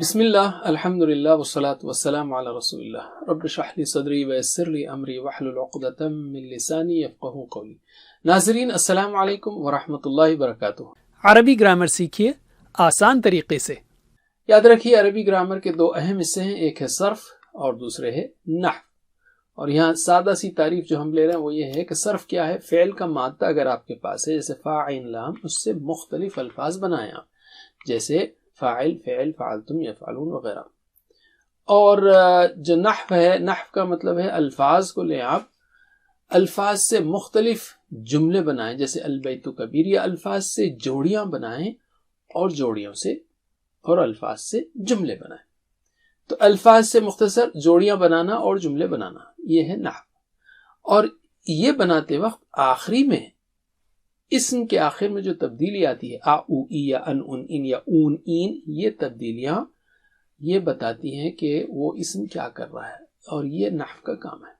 بسم اللہ الحمد للہ والصلاة والسلام علی رسول اللہ رب اشرح لی صدری ویسر لی امری واحلل عقدۃ من لسانی یفقہوا قولی۔ ناظرین السلام علیکم ورحمۃ اللہ وبرکاتہ۔ عربی گرامر سیکھیے آسان طریقے سے۔ یاد رکھیے عربی گرامر کے دو اہم حصے ہیں، ایک ہے صرف اور دوسرے ہے نحو۔ اور یہاں سادہ سی تعریف جو ہم لے رہے ہیں وہ یہ ہے کہ صرف کیا ہے، فعل کا مادہ اگر آپ کے پاس ہے جیسے فاعل لام، اس سے مختلف الفاظ بنائیں آپ، جیسے فاعل، فعل، فعلتم، یفعلون وغیرہ۔ اور جو نحو ہے، نحو کا مطلب ہے الفاظ کو لیں آپ، الفاظ سے مختلف جملے بنائیں، جیسے البیت کبیر، یا الفاظ سے جوڑیاں بنائیں اور جوڑیوں سے اور الفاظ سے جملے بنائیں۔ تو الفاظ سے مختصر جوڑیاں بنانا اور جملے بنانا، یہ ہے نحو۔ اور یہ بناتے وقت آخری میں اسم کے آخر میں جو تبدیلی آتی ہے، آ او ای یا ان ان ان یا اون این، یہ تبدیلیاں یہ بتاتی ہیں کہ وہ اسم کیا کر رہا ہے، اور یہ نحو کا کام ہے۔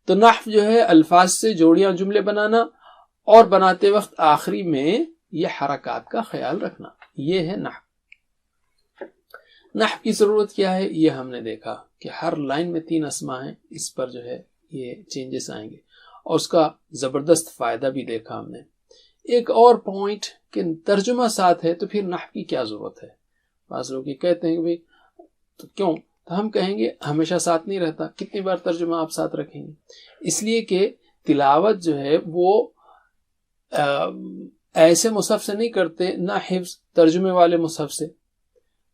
تو نحو جو ہے الفاظ سے جوڑیاں جملے بنانا اور بناتے وقت آخری میں یہ حرکات کا خیال رکھنا، یہ ہے نحو۔ نحو کی ضرورت کیا ہے، یہ ہم نے دیکھا کہ ہر لائن میں 3 اسما ہیں، اس پر جو ہے یہ چینجز آئیں گے، اور اس کا زبردست فائدہ بھی دیکھا ہم نے۔ ایک اور پوائنٹ کہ ترجمہ ساتھ ہے تو پھر نحو کی کیا ضرورت ہے۔ بعض لوگ یہ کہتے ہیں کہ بھئی تو کیوں، تو ہم کہیں گے ہمیشہ ساتھ نہیں رہتا، کتنی بار ترجمہ آپ ساتھ رکھیں گے؟ اس لیے کہ تلاوت جو ہے وہ ایسے مصحف سے نہیں کرتے، نہ حفظ ترجمے والے مصحف سے۔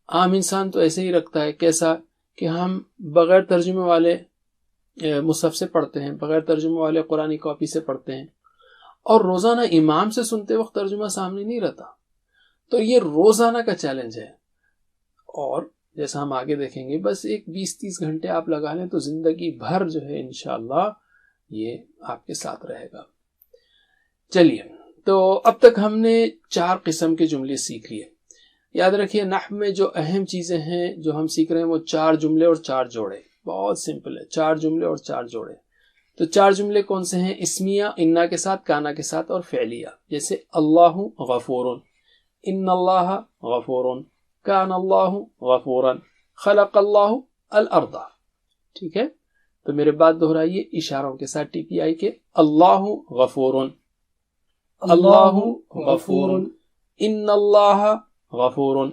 عام انسان تو ایسے ہی رکھتا ہے، کیسا کہ ہم بغیر ترجمے والے مصحف سے پڑھتے ہیں، بغیر ترجمے والے قرآنی کاپی سے پڑھتے ہیں، اور روزانہ امام سے سنتے وقت ترجمہ سامنے نہیں رہتا۔ تو یہ روزانہ کا چیلنج ہے، اور جیسا ہم آگے دیکھیں گے بس ایک 20-30 گھنٹے آپ لگا لیں تو زندگی بھر جو ہے انشاءاللہ یہ آپ کے ساتھ رہے گا۔ چلیے، تو اب تک ہم نے 4 قسم کے جملے سیکھ لیے۔ یاد رکھیے نحو میں جو اہم چیزیں ہیں جو ہم سیکھ رہے ہیں وہ 4 جملے اور 4 جوڑے، بہت سمپل ہے، 4 جملے اور 4 جوڑے۔ تو 4 جملے کون سے ہیں؟ اسمیہ، انا کے ساتھ، کانا کے ساتھ، اور فعلیہ، جیسے اللہ غفور، ان اللہ غفور، کان اللہ غفورا، خلق اللہ الارض۔ ٹھیک ہے، تو میرے بات دہرائیے اشاروں کے ساتھ ٹی پی آئی کے، اللہ غفور، اللہ غفور، ان اللہ غفور،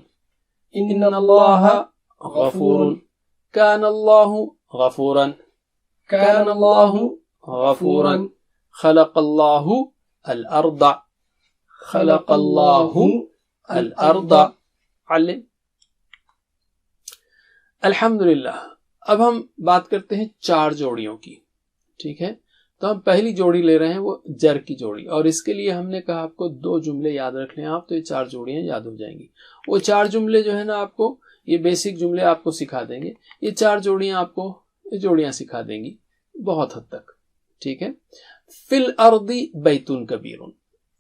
ان اللہ غفور، کان اللہ غفورا، کان اللہ غفورا، خلق اللہ الارض، خلق اللہ الارض۔ علم۔ الحمدللہ۔ اب ہم بات کرتے ہیں 4 جوڑیوں کی۔ ٹھیک ہے، تو ہم پہلی جوڑی لے رہے ہیں وہ جر کی جوڑی، اور اس کے لیے ہم نے کہا آپ کو 2 جملے یاد رکھ لیں آپ، تو یہ 4 جوڑیاں یاد ہو جائیں گی۔ وہ 4 جملے جو ہے نا آپ کو یہ بیسک جملے آپ کو سکھا دیں گے، یہ 4 جوڑیاں آپ کو جوڑیاں سکھا دیں گی بہت حد تک۔ ٹھیک ہے، فی الارض بیت کبیر،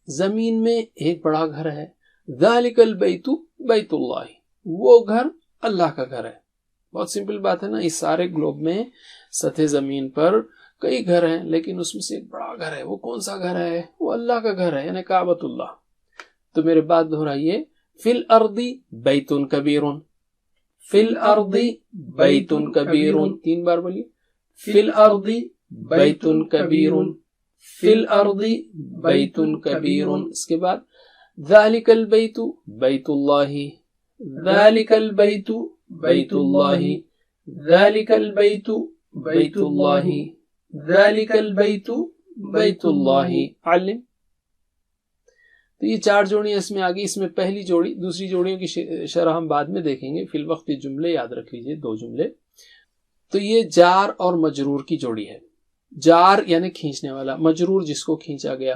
زمین میں ایک بڑا گھر ہے، ذالک البیت بیت اللہ، وہ گھر اللہ کا گھر ہے۔ بہت سمپل بات ہے نا، اس سارے گلوب میں سطح زمین پر کئی گھر ہیں، لیکن اس میں سے ایک بڑا گھر ہے، وہ کون سا گھر ہے؟ وہ اللہ کا گھر ہے، یعنی کعبۃ اللہ۔ تو میرے بات دہرائیے، فی الارض بیت کبیر، فی الارض بیت کبیر، 3 بار بولیے، فی الارض بیت کبیر، فی الارض بیت کبیر۔ اس کے بعد ذالک البیت بیت اللہ، ذالک البیت بیت اللہ، ذالک البیت بیت اللہ، ذالک البیت بیت اللہ۔ علم۔ تو یہ 4 جوڑیاں اس میں آ گئی۔ اس میں پہلی جوڑی، دوسری جوڑیوں کی شرح ہم بعد میں دیکھیں گے، فی الوقت یہ جملے یاد رکھ لیجئے، 2 جملے۔ تو یہ جار اور مجرور کی جوڑی ہے، جار یعنی کھینچنے والا، مجرور جس کو کھینچا گیا۔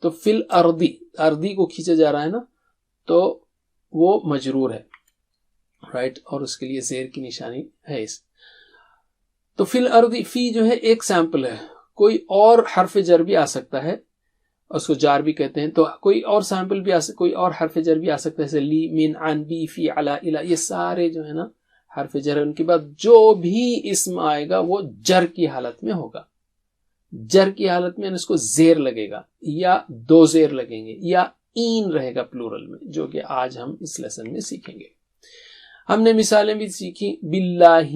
تو فی الارض، اردی کو کھینچا جا رہا ہے نا، تو وہ مجرور ہے، رائٹ، اور اس کے لیے زیر کی نشانی ہے اس۔ تو فی الارض، فی جو ہے ایک سیمپل ہے، کوئی اور حرف جر بھی آ سکتا ہے، اس کو جار بھی کہتے ہیں، تو کوئی اور سیمپل بھی کوئی اور حرف جر بھی آ سکتا ہے، جیسے لی، من، عن، بی، فی، علی، الی، یہ سارے جو ہے نا حرف جر ہے۔ ان کے بعد جو بھی اسم آئے گا وہ جر کی حالت میں ہوگا، جر کی حالت میں اس کو زیر لگے گا، یا 2 زیر لگیں گے، یا این رہے گا پلورل میں، جو کہ آج ہم اس لیسن میں سیکھیں گے۔ ہم نے مثالیں بھی سیکھی، باللہ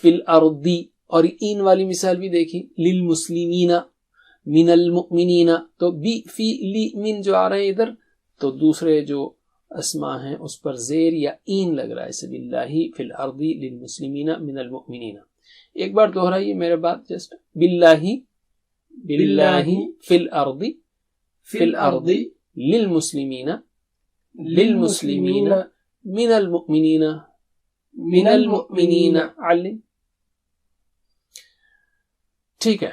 فی الارض، اور این والی مثال بھی دیکھی، للمسلمین من المؤمنین، تو بی فی لی من جو آ رہے ہیں ادھر تو دوسرے جو اسما ہیں اس پر زیر یا این لگ رہا ہے، اسے باللہ فی الارض للمسلمین من المؤمنین. ایک بار دہرائیے میرے بات، جسٹ باللہ فی الارض للمسلمین من المؤمنین علم. ٹھیک ہے،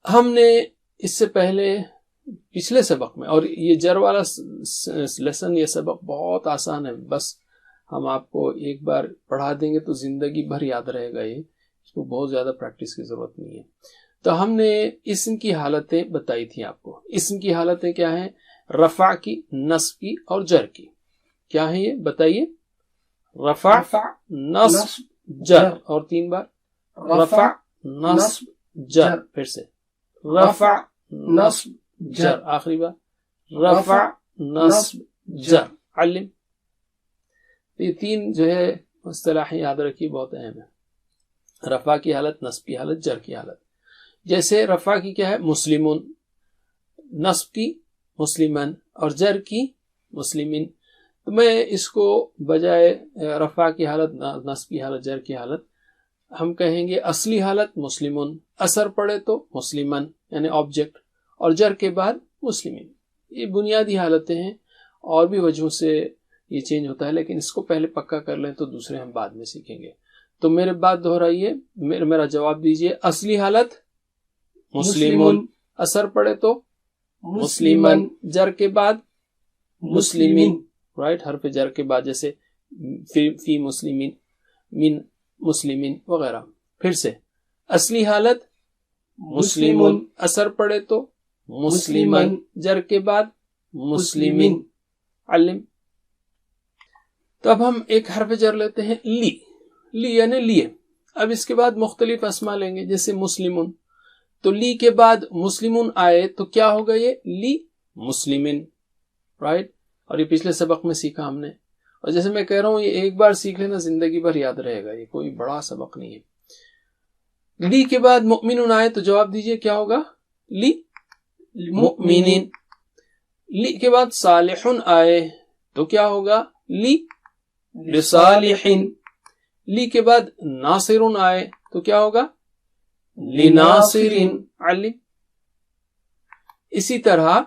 ہم نے اس سے پہلے پچھلے سبق میں، اور یہ جر والا لیسن، یہ سبق بہت آسان ہے، بس ہم آپ کو ایک بار پڑھا دیں گے تو زندگی بھر یاد رہے گا، یہ اس کو بہت زیادہ پریکٹس کی ضرورت نہیں ہے. تو ہم نے اسم کی حالتیں بتائی تھیں آپ کو. اسم کی حالتیں کیا ہیں؟ رفع کی، نصب کی اور جر کی. کیا ہے یہ بتائیے؟ رفع، نصب، جر، اور 3 بار رفع، نصب، جر. پھر سے رفع، نصب، جر. آخری بار رفع، نصب، جر. علم. یہ 3 جو ہے اصطلاح یاد رکھیے، بہت اہم ہے. رفع کی حالت، نصب کی حالت، جر کی حالت. جیسے رفع کی کیا ہے؟ مسلمون، نصب کی مسلمن، اور جر کی مسلمین. تو میں اس کو بجائے رفع کی حالت، نصب کی حالت، جر کی حالت، ہم کہیں گے اصلی حالت مسلمون، اثر پڑے تو مسلمن یعنی آبجیکٹ، اور جر کے بعد مسلمین. یہ بنیادی حالتیں ہیں، اور بھی وجہوں سے یہ چینج ہوتا ہے، لیکن اس کو پہلے پکا کر لیں تو دوسرے ہم بعد میں سیکھیں گے. تو میرے بات دہرائیے، میرا جواب دیجئے. اصلی حالت مسلمون، اثر پڑے تو مسلمن، جر کے بعد مسلمین، رائٹ، حرف جر کے بعد، جیسے فی مسلمین، من مسلمین وغیرہ. پھر سے اصلی حالت مسلمون، اثر پڑے تو مسلمن، جر کے بعد مسلمین. علم. تو اب ہم ایک حرف جر لیتے ہیں، لی یعنی لیے. اب اس کے بعد مختلف اسما لیں گے، جیسے مسلمون، تو لی کے بعد مسلمون آئے تو کیا ہوگا؟ یہ لی مسلمین، رائٹ. اور یہ پچھلے سبق میں سیکھا ہم نے، اور جیسے میں کہہ رہا ہوں یہ ایک بار سیکھ لینا زندگی بھر یاد رہے گا، یہ کوئی بڑا سبق نہیں ہے. لی کے بعد مؤمنون آئے تو جواب دیجئے کیا ہوگا؟ لی مؤمنین. لی کے بعد صالحون آئے تو کیا ہوگا؟ لی لصالحین. لی کے بعد ناصرون آئے تو کیا ہوگا؟ لناصرین. علم. اسی طرح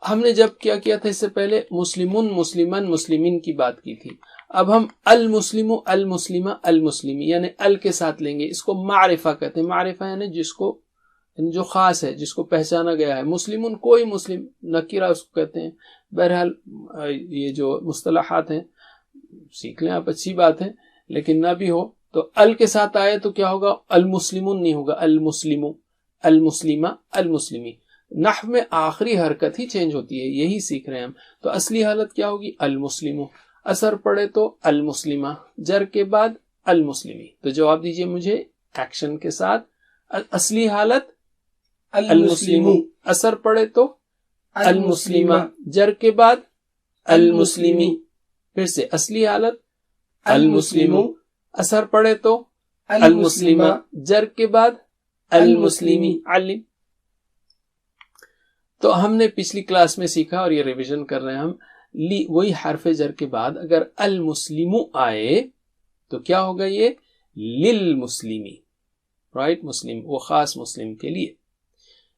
ہم نے جب کیا تھا اس سے پہلے مسلمون، مسلمن، مسلمین کی بات کی تھی. اب ہم المسلم، المسلمہ، المسلمی یعنی ال کے ساتھ لیں گے. اس کو معرفہ کہتے ہیں. معرفہ یعنی جس کو، یعنی جو خاص ہے، جس کو پہچانا گیا ہے. مسلمون کوئی مسلم، نکیرہ اس کو کہتے ہیں. بہرحال یہ جو مصطلحات ہیں سیکھ لیں آپ، اچھی بات ہے، لیکن نہ بھی ہو تو ال کے ساتھ آئے تو کیا ہوگا؟ المسلمون نہیں ہوگا، المسلم، المسلمہ، المسلمی. نحو میں آخری حرکت ہی چینج ہوتی ہے، یہی سیکھ رہے ہیں ہم. تو اصلی حالت کیا ہوگی؟ المسلم، اثر پڑے تو المسلمہ، جر کے بعد المسلمی. تو جواب دیجئے مجھے ایکشن کے ساتھ. اصلی حالت المسلم، اثر پڑے تو المسلمہ، جر کے بعد المسلمی. پھر سے اصلی حالت المسلم، اثر پڑے تو المسلمہ، جر کے بعد المسلمی. علم. تو ہم نے پچھلی کلاس میں سیکھا، اور یہ ریویژن کر رہے ہیں ہم، لی وہی حرف جر کے بعد اگر المسلم آئے تو کیا ہوگا؟ یہ للمسلمی، رائٹ، مسلم، وہ خاص مسلم کے لیے.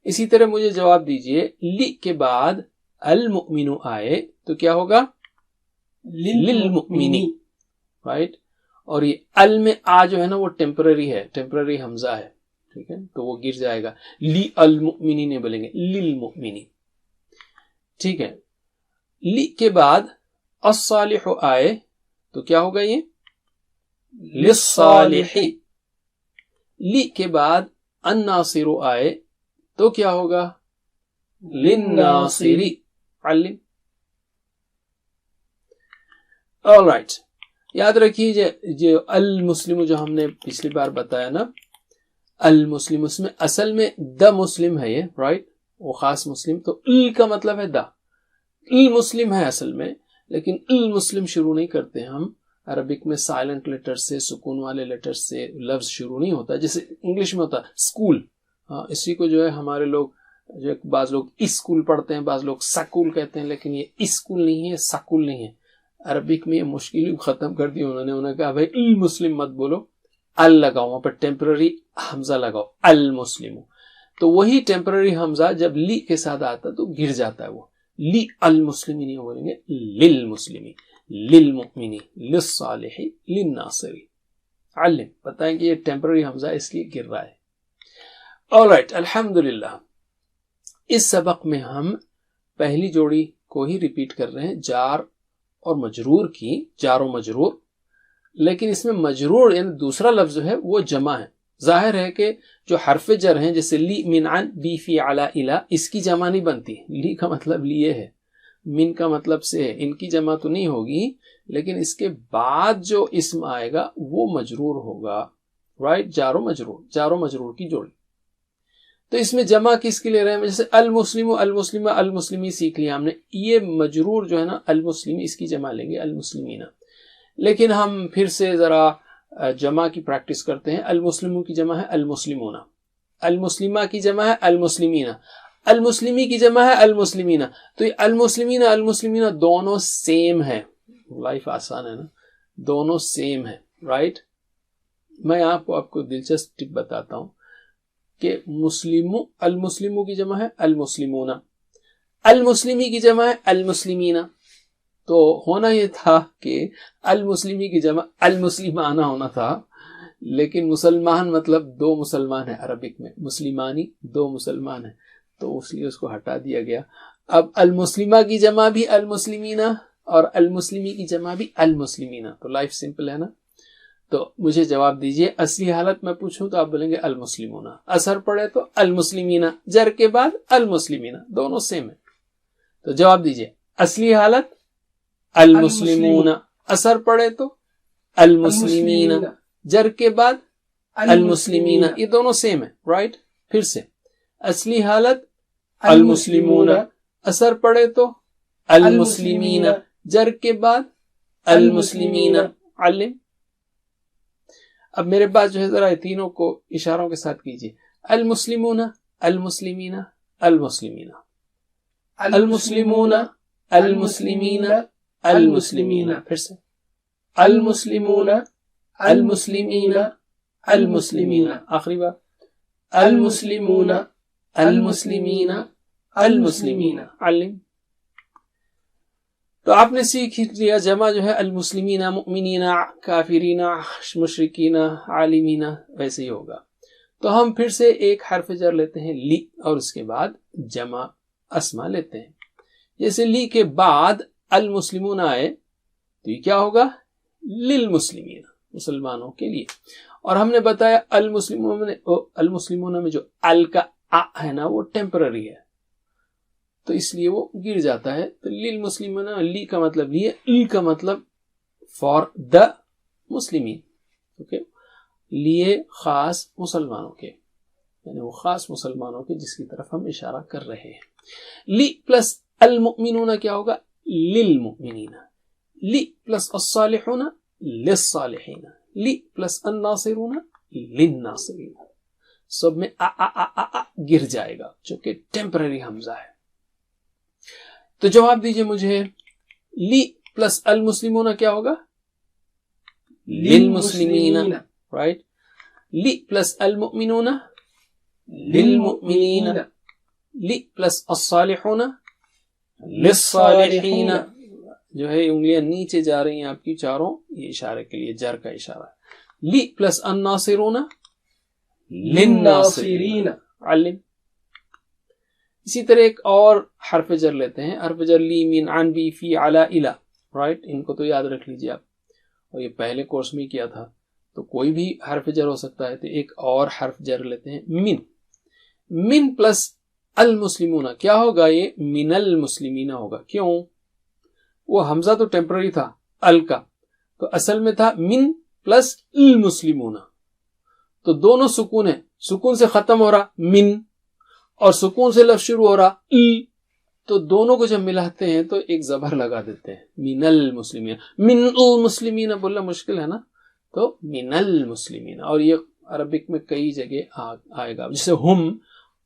اسی طرح مجھے جواب دیجئے، لی کے بعد المؤمن آئے تو کیا ہوگا؟ للمؤمنی، رائٹ. اور یہ ال میں آ جو ہے نا وہ ٹیمپرری ہے، ٹیمپرری حمزہ ہے، ٹھیک ہے، تو وہ گر جائے گا. لی المؤمنی نہیں بولیں گے، للمؤمنی. ٹھیک ہے. لی کے بعد الصالح آئے تو کیا ہوگا؟ یہ للصالحی. لی کے بعد الناصر آئے تو کیا ہوگا؟ للناصری. علم. All right. یاد رکھیے جو المسلم جو ہم نے پچھلی بار بتایا نا، المسلم، اس میں اصل میں دا مسلم ہے یہ، رائٹ، وہ خاص مسلم. تو ال کا مطلب ہے دا. المسلم ہے اصل میں، لیکن المسلم شروع نہیں کرتے ہم، عربک میں سائلنٹ لیٹر سے، سکون والے لیٹر سے لفظ شروع نہیں ہوتا جیسے انگلش میں ہوتا اسکول. اسی کو جو ہے ہمارے لوگ جو بعض لوگ اسکول پڑھتے ہیں، بعض لوگ سکول کہتے ہیں، لیکن یہ اسکول نہیں ہے، سکول نہیں ہے. عربک میں یہ مشکل ختم کر دی انہوں نے کہا بھائی المسلم مت بولو، ال لگاؤ، وہاں پر ٹیمپرری حمزہ لگاؤ، المسلم. تو وہی ٹیمپرری حمزہ جب لی کے ساتھ آتا تو گر جاتا ہے، وہ لی المسلمی نہیں بولیں گے، للمسلمی، للمؤمنی، للصالحی، للناصری. علم بتائیں کہ یہ ٹیمپرری حمزہ اس لیے گر رہا ہے. آلرائٹ، الحمدللہ. اس سبق میں ہم پہلی جوڑی کو ہی ریپیٹ کر رہے ہیں، جار اور مجرور کی، جار و مجرور. لیکن اس میں مجرور یعنی دوسرا لفظ جو ہے وہ جمع ہے. ظاہر ہے کہ جو حرف جر ہیں جیسے لی، من، عن، بی، فی، علی، الی، اس کی جمع نہیں بنتی. لی کا مطلب لیے ہے، من کا مطلب سے ہے، ان کی جمع تو نہیں ہوگی، لیکن اس کے بعد جو اسم آئے گا وہ مجرور ہوگا. رائٹ، جار و مجرور، جار و مجرور کی جوڑی. تو اس میں جمع کس کی لے رہے ہیں؟ جیسے المسلم، المسلمہ، المسلمی سیکھ لیا ہم نے. یہ مجرور جو ہے نا المسلمی، اس کی جمع لیں گے المسلمین. لیکن ہم پھر سے ذرا جمع کی پریکٹس کرتے ہیں. المسلموں کی جمع ہے المسلمون، المسلمہ کی جمع ہے المسلمین، المسلمی کی جمع ہے المسلمین. تو یہ المسلمین المسلمین دونوں سیم ہے. لائف آسان ہے نا، دونوں سیم ہے. رائٹ. میں آپ کو دلچسپ ٹپ بتاتا ہوں کہ المسلموں کی جمع ہے المسلمون، المسلمی کی جمع ہے المسلمین. تو ہونا یہ تھا کہ المسلمی کی جمع المسلمانہ ہونا تھا، لیکن مسلمان مطلب دو مسلمان ہیں عربک میں، مسلمانی دو مسلمان ہیں، تو اس لیے اس کو ہٹا دیا گیا. اب المسلمہ کی جمع بھی المسلمینہ اور المسلمی کی جمع بھی المسلمینہ. تو لائف سمپل ہے نا. تو مجھے جواب دیجئے، اصلی حالت میں پوچھوں تو آپ بولیں گے المسلمون، اثر پڑے تو المسلمین، جر کے بعد المسلمین، دونوں سیم ہے. تو جواب دیجئے، اصلی حالت المسلمون، اثر پڑے تو المسلمین، جر کے بعد المسلمین، یہ دونوں سیم ہے. رائٹ. پھر سے اصلی حالت المسلمون، اثر پڑے تو المسلمین، جر کے بعد المسلمین. علم. اب میرے پاس جو ہے ذرا تینوں کو اشاروں کے ساتھ کیجیے. المسلمون، المسلمین، المسلمین، المسلمون، المسلمین، المسلمین. پھر سے المسلمون، المسلمین، المسلمین. آخری بار المسلمون، المسلمین، المسلمین. علم. تو آپ نے سیکھ لیا جمع جو ہے المسلمین، مؤمنین، کافرین، مشرکین، عالمین، ویسے ہی ہوگا. تو ہم پھر سے ایک حرف جر لیتے ہیں لی، اور اس کے بعد جمع اسما لیتے ہیں. جیسے لی کے بعد المسلمون آئے تو یہ کیا ہوگا؟ للمسلمین، مسلمانوں کے لیے. اور ہم نے بتایا المسلمون میں جو ال کا آ ہے نا وہ ٹیمپرری ہے، تو اس لیے وہ گر جاتا ہے. تو للمسلمین، لی کا مطلب لیے، ال کا مطلب فار دا مسلمین، اوکے، لیے خاص مسلمانوں کے، یعنی وہ خاص مسلمانوں کے جس کی طرف ہم اشارہ کر رہے ہیں. لی پلس المؤمنون کیا ہوگا؟ للمؤمنین. لی پلس الصالحون للصالحین. لی پلس الناصرون للناصرین. سب میں آ گر جائے گا جو کہ ٹیمپرری حمزہ ہے. تو جواب دیجئے مجھے، لی پلس المسلمون کیا ہوگا؟ للمسلمین. رائٹ. لی پلس المؤمنون للمؤمنین. لی پلس الصالحون للصالحین. جو ہے انگلیاں نیچے جا رہی ہیں آپ کی چاروں، یہ اشارے کے لیے جر کا اشارہ ہے. لی پلس الناصرون للناصرین. علم. اسی طرح ایک اور حرف جر لیتے ہیں، حرف جر لی، من، عن، بی، فی، علی، الی. رائٹ. ان کو تو یاد رکھ لیجیے آپ، اور یہ پہلے کورس میں کیا تھا. تو کوئی بھی حرف جر ہو سکتا ہے. تو ایک اور حرف جر لیتے ہیں من. من پلس المسلمون کیا ہوگا؟ یہ من المسلمین ہوگا. کیوں؟ وہ حمزہ تو ٹیمپرری تھا ال کا، تو اصل میں تھا من پلس المسلمون. تو دونوں سکون ہیں، سکون سے ختم ہو رہا من، اور سکون سے لفظ شروع ہو رہا ال. تو دونوں کو جب ملاتے ہیں تو ایک زبر لگا دیتے ہیں, من المسلمین. من المسلمین بولنا مشکل ہے نا, تو من المسلمین. اور یہ عربک میں کئی جگہ آئے گا, جیسے ہم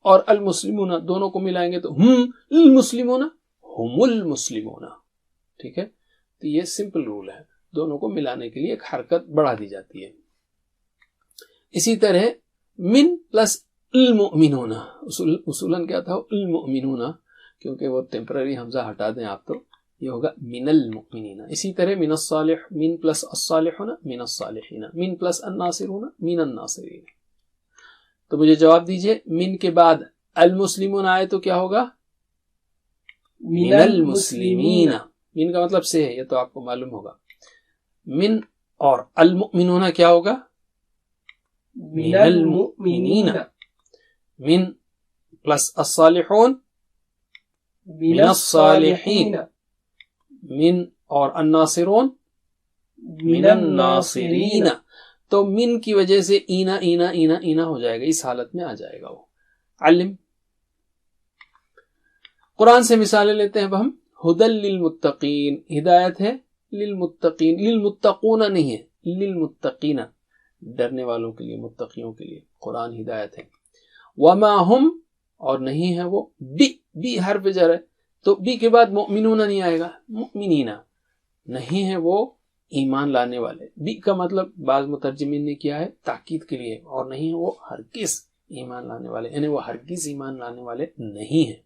اور المسلمون دونوں کو ملائیں گے تو ہم المسلمون, ہم المسلمون. ٹھیک ہے, تو یہ سمپل رول ہے, دونوں کو ملانے کے لیے ایک حرکت بڑھا دی جاتی ہے. اسی طرح من پلس المؤمنون, اصولاً کیا تھا المؤمنون, کیونکہ وہ ٹیمپرری حمزہ ہٹا دیں آپ تو یہ ہوگا من المؤمنین. اسی طرح من الصالح, من پلس الصالحون من الصالحین, من پلس الناصرون من الناصرین. تو مجھے جواب دیجئے, من کے بعد المسلمون آئے تو کیا ہوگا؟ من المسلمین. من کا مطلب سے ہے, یہ تو آپ کو معلوم ہوگا. من اور المؤمنون کیا ہوگا؟ من المؤمنین. من پلس الصالحون من الصالحین. من اور الناصرون من الناصرین. تو من کی وجہ سے اینا اینا اینا اینا ہو جائے گا, اس حالت میں آ جائے گا وہ. علم. قرآن سے مثالیں لیتے ہیں اب ہم. ہدی للمتقین, ہدایت ہے للمتقین, للمتقون نہیں ہے, للمتقین, ڈرنے والوں کے لیے, متقیوں کے لیے قرآن ہدایت ہے. وما ہم, اور نہیں ہے وہ, بی حرف جر ہے تو بی کے بعد مؤمنون نہیں آئے گا, مؤمنین. نہیں ہے وہ ایمان لانے والے. بی کا مطلب بعض مترجمین نے کیا ہے تاکید کے لیے, اور نہیں ہے وہ ہرگز ایمان لانے والے, یعنی وہ ہرگز ایمان لانے والے نہیں ہیں.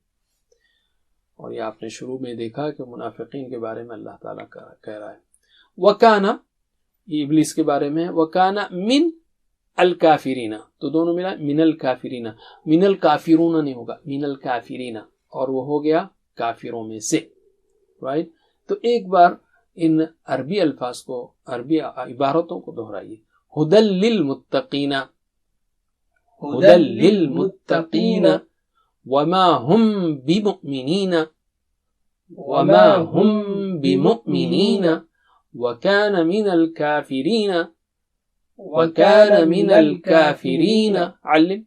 اور یہ آپ نے شروع میں دیکھا کہ منافقین کے بارے میں اللہ تعالیٰ کہہ رہا ہے. وَكَانَ, یہ ابلیس کے بارے میں ہے. وَكَانَ مِنْ الکافرین, تو دونوں ملا من الکافرین. من الکافرون نہیں ہوگا, من الکافرین, اور وہ ہو گیا کافروں میں سے. رائٹ. تو ایک بار ان عربی الفاظ کو, عربی عبارتوں کو دہرائیے. ہدی للمتقین, ہدی للمتقین, وما هم بمؤمنین, وما هم بمؤمنین, وكان من الكافرین, وَكَانَ مِنَ الْكَافِرِينَ. علم.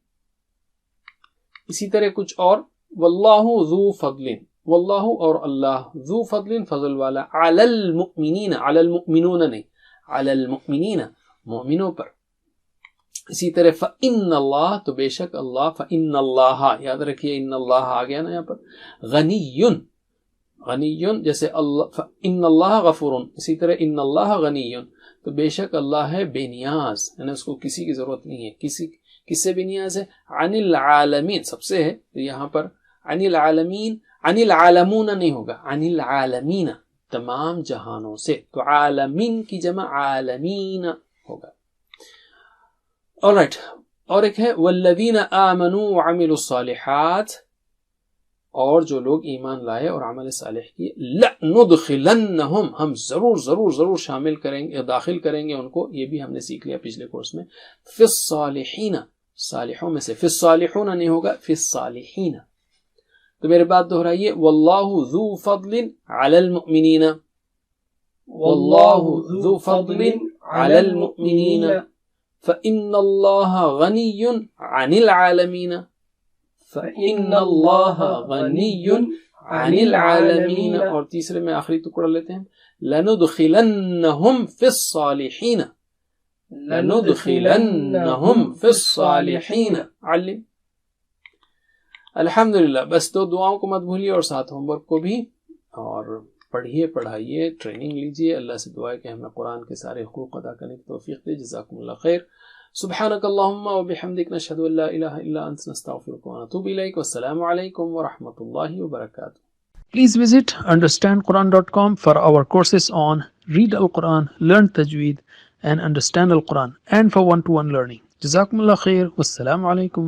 اسی طرح کچھ اور. واللہ ذو فضل, واللہ اور اللہ, ذو فضل فضل والا, علی المؤمنین, علی المؤمنون نہیں, علی المؤمنین, مومنوں پر. اسی طرح فَإِنَّ اللَّهَ, تو بے شک اللہ, فَإِنَّ اللَّهَ, یاد رکھیے ان اللہ آ گیا نا یہاں پر. غنیٌ, غنیٌ, جیسے اللہ فَإِنَّ اللَّهَ غفور, اسی طرح ان اللہ غنیٌ, تو بے شک اللہ ہے بے نیاز, یعنی اس کو کسی کی ضرورت نہیں ہے. کس سے بے نیاز ہے؟ عن العالمین, سب سے ہے, تو یہاں پر عن العالمین, عن العالمون نہیں ہوگا, عن العالمین, تمام جہانوں سے, تو عالمین کی جمع عالمین ہوگا. alright. اور ایک ہے والذین آمنوا وعملوا الصالحات, اور جو لوگ ایمان لائے اور عمل صالح کیے, لَنُدْخِلَنَّهُمْ, ہم ضرور ضرور ضرور شامل کریں گے, داخل کریں گے ان کو, یہ بھی ہم نے سیکھ لیا پچھلے کورس میں, فِي الصَّالِحِينَ, صالحوں میں سے. فِي الصَّالِحُونَ نہیں ہوگا, فِي الصَّالِحِينَ. تو میرے بات دہرائیے. وَاللَّهُ ذُو فَضْلٍ عَلَى الْمُؤْمِنِينَ, وَاللَّهُ ذُو فَضْلٍ عَلَى الْمُؤْمِنِينَ, فَإِنَّ اللَّهَ غَنِيٌّ عَنِ الْعَالَمِينَ, فَإِنَّ اللَّهَ غَنِيٌّ عَنِ الْعَالَمِينَ. اور تیسرے میں آخری ٹکڑا لیتے ہیں. لَنُدْخِلَنَّهُمْ فِي الصَّالِحِينَ, لَنُدْخِلَنَّهُمْ فِي الصَّالِحِينَ. علم. الحمدللہ. بس تو دعاؤں کو مت بھولیے, اور ساتھ ہوم ورک کو بھی, اور پڑھیے, پڑھائیے, ٹریننگ لیجیے. اللہ سے دعا ہے کہ ہمیں قرآن کے سارے حقوق ادا کرنے کی توفیق دے. جزاکم اللہ خیر. سبحانک اللہم وبحمدک, نشہد ان لا الہ الا انت, نستغفرک ونتوب الیک. والسلام علیکم ورحمۃ اللہ وبرکاتہ. Please visit understandquran.com for our courses on Read Al-Quran, Learn Tajweed and Understand Al-Quran, and for one-to-one learning. Jazakumullah khair. Wassalamu alaikum.